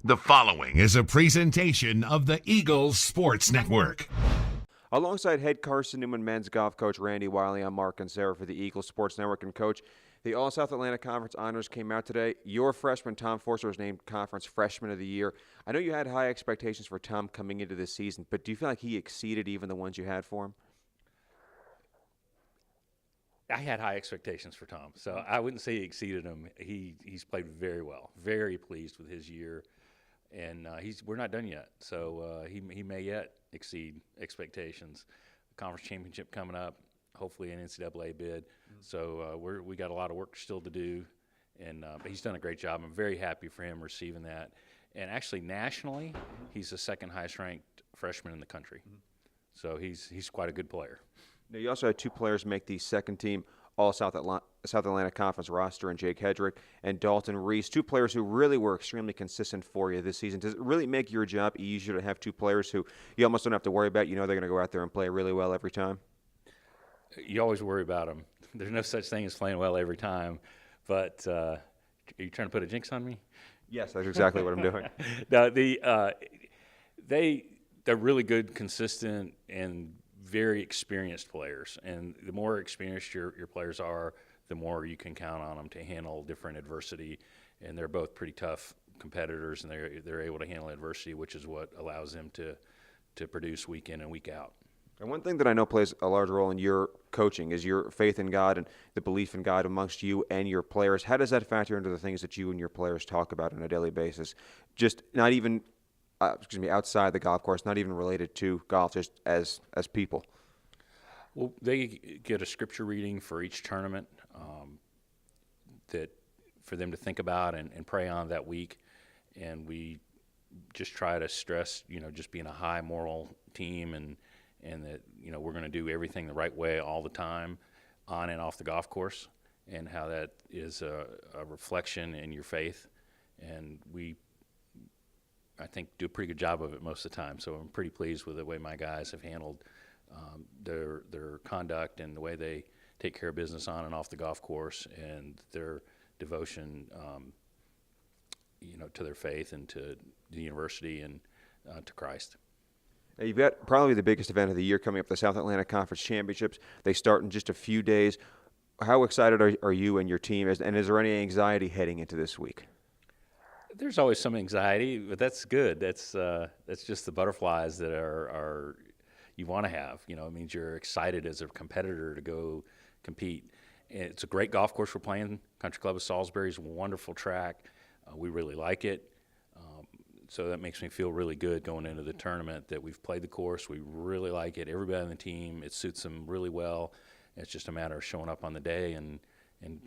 The following is a presentation of the Eagles Sports Network. Alongside head Carson Newman men's golf coach Randy Wiley, I'm Mark and Sarah for the Eagles Sports Network. And coach, the All-South Atlantic Conference honors came out today. Your freshman, Tom Forster, was named Conference Freshman of the Year. I know you had high expectations for Tom coming into this season, but do you feel like he exceeded even the ones you had for him? I had high expectations for Tom, so I wouldn't say he exceeded them. He's played very well. Very pleased with his year, and we're not done yet. So he may yet exceed expectations. Conference championship coming up, hopefully an NCAA bid. So we got a lot of work still to do, and but he's done a great job. I'm very happy for him receiving that. And actually, nationally, he's the second highest ranked freshman in the country. So he's quite a good player. Now, you also had two players make the second team All-South Atlantic Conference roster, and Jake Hedrick and Dalton Reese, two players who really were extremely consistent for you this season. Does it really make your job easier to have two players who you almost don't have to worry about? You know they're going to go out there and play really well every time? You always worry about them. There's no such thing as playing well every time. But are you trying to put a jinx on me? Yes, that's exactly what I'm doing. No, they're really good, consistent, and very experienced players. And the more experienced your players are, the more you can count on them to handle different adversity. And they're both pretty tough competitors, and they're able to handle adversity, which is what allows them to produce week in and week out. And one thing that I know plays a large role in your coaching is your faith in God and the belief in God amongst you and your players. How does that factor into the things that you and your players talk about on a daily basis? Just not even outside the golf course, not even related to golf, just as people? Well, they get a scripture reading for each tournament that for them to think about and pray on that week. And we just try to stress, just being a high moral team and that, we're going to do everything the right way all the time on and off the golf course, and how that is a reflection in your faith. And I think, do a pretty good job of it most of the time. So I'm pretty pleased with the way my guys have handled their conduct and the way they take care of business on and off the golf course, and their devotion, to their faith and to the university and to Christ. Now, you've got probably the biggest event of the year coming up, the South Atlantic Conference Championships. They start in just a few days. How excited are you and your team, and is there any anxiety heading into this week? There's always some anxiety, but that's good. That's just the butterflies that are you want to have. It means you're excited as a competitor to go compete. And it's a great golf course we're playing. Country Club of Salisbury is a wonderful track. We really like it. So that makes me feel really good going into the tournament that we've played the course. We really like it. Everybody on the team, it suits them really well. It's just a matter of showing up on the day and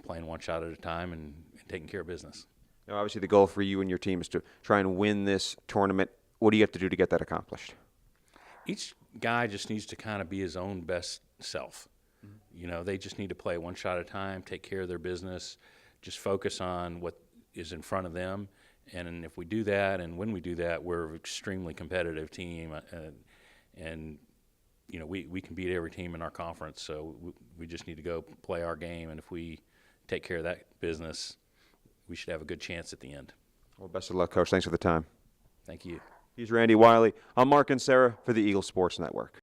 playing one shot at a time and taking care of business. Now, obviously, the goal for you and your team is to try and win this tournament. What do you have to do to get that accomplished? Each guy just needs to kind of be his own best self. They just need to play one shot at a time, take care of their business, just focus on what is in front of them. And if we do that, and when we do that, we're an extremely competitive team. And we can beat every team in our conference. So we just need to go play our game. And if we take care of that business, we should have a good chance at the end. Well, best of luck, Coach. Thanks for the time. Thank you. He's Randy Wiley. I'm Mark and Sarah for the Eagles Sports Network.